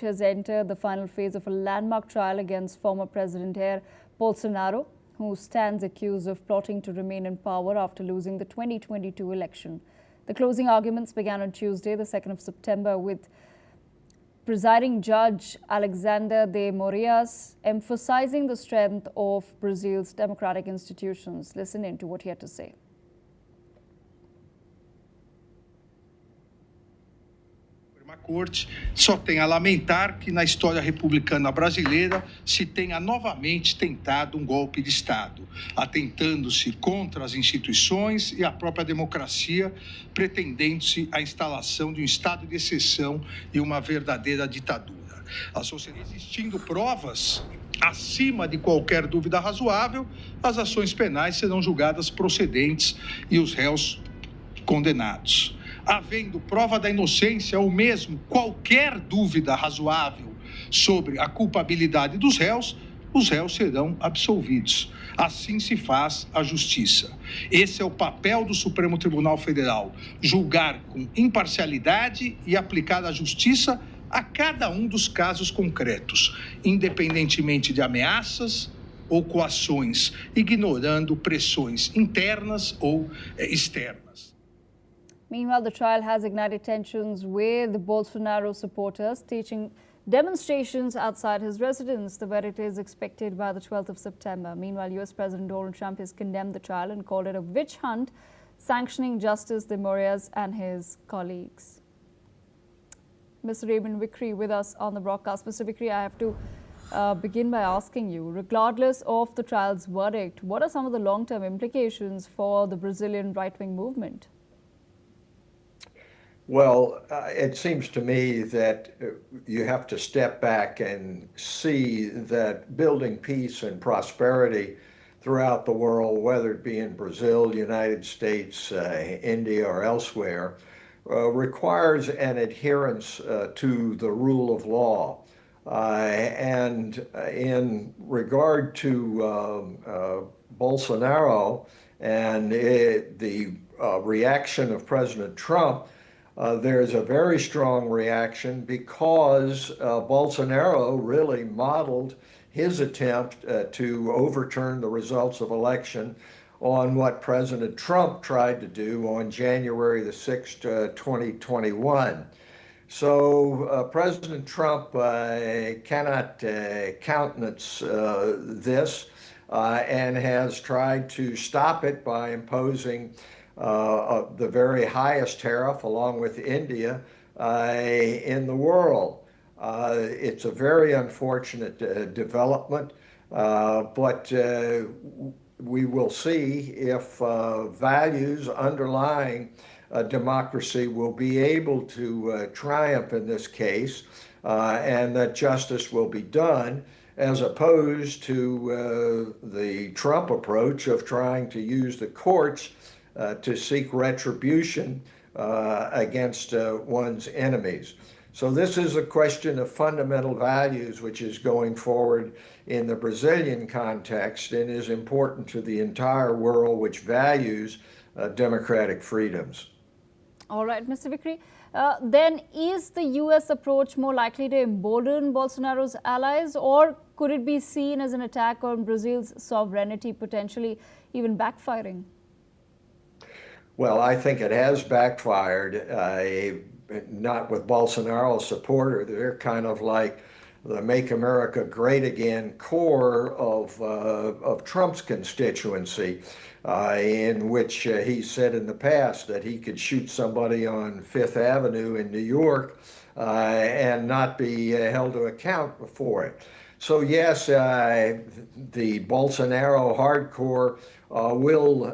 has entered the final phase of a landmark trial against former President Jair Bolsonaro, who stands accused of plotting to remain in power after losing the 2022 election. The closing arguments began on Tuesday, the 2nd of September, with presiding judge Alexandre de Moraes emphasizing the strength of Brazil's democratic institutions. Listen in to what he had to say. Corte só tem a lamentar que na história republicana brasileira se tenha novamente tentado um golpe de Estado, atentando-se contra as instituições e a própria democracia, pretendendo-se a instalação de um estado de exceção e uma verdadeira ditadura. Existindo provas acima de qualquer dúvida razoável, as ações penais serão julgadas procedentes e os réus condenados. Havendo prova da inocência ou mesmo qualquer dúvida razoável sobre a culpabilidade dos réus, os réus serão absolvidos. Assim se faz a justiça. Esse é o papel do Supremo Tribunal Federal, julgar com imparcialidade e aplicar a justiça a cada um dos casos concretos, independentemente de ameaças ou coações, ignorando pressões internas ou externas. Meanwhile, the trial has ignited tensions with Bolsonaro supporters staging demonstrations outside his residence. The verdict is expected by the 12th of September. Meanwhile, US President Donald Trump has condemned the trial and called it a witch hunt, sanctioning Justice de Moraes and his colleagues. Mr. Raymond Vickery with us on the broadcast. Mr. Vickery, I have to begin by asking you, regardless of the trial's verdict, what are some of the long-term implications for the Brazilian right-wing movement? Well, it seems to me that you have to step back and see that building peace and prosperity throughout the world, whether it be in Brazil, United States, India, or elsewhere, requires an adherence to the rule of law. And in regard to Bolsonaro and the reaction of President Trump, there's a very strong reaction because Bolsonaro really modeled his attempt to overturn the results of election on what President Trump tried to do on January the 6th, 2021. So President Trump cannot countenance this and has tried to stop it by imposing the very highest tariff, along with India, in the world. It's a very unfortunate development, but we will see if values underlying democracy will be able to triumph in this case, and that justice will be done, as opposed to the Trump approach of trying to use the courts to seek retribution against one's enemies. So this is a question of fundamental values, which is going forward in the Brazilian context and is important to the entire world, which values democratic freedoms. All right, Mr. Vickery. Then is the U.S. approach more likely to embolden Bolsonaro's allies, or could it be seen as an attack on Brazil's sovereignty, potentially even backfiring? Well, I think it has backfired, not with Bolsonaro's supporter. They're kind of like the Make America Great Again core of Trump's constituency, in which he said in the past that he could shoot somebody on Fifth Avenue in New York and not be held to account for it. So yes, the Bolsonaro hardcore will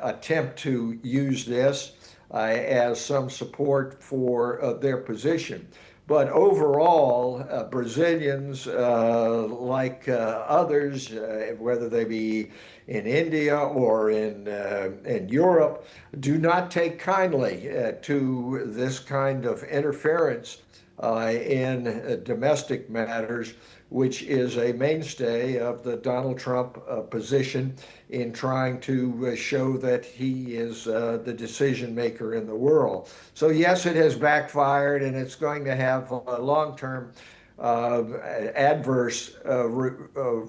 attempt to use this as some support for their position. But overall, Brazilians, like others, whether they be in India or in Europe, do not take kindly to this kind of interference in domestic matters, which is a mainstay of the Donald Trump position in trying to show that he is the decision maker in the world. So yes, it has backfired, and it's going to have long-term adverse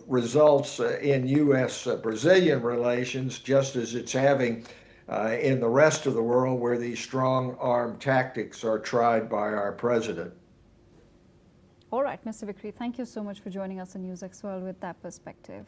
results in U.S.-Brazilian relations, just as it's having in the rest of the world where these strong arm tactics are tried by our president. All right, Mr. Vickery, thank you so much for joining us on NewsX World with that perspective.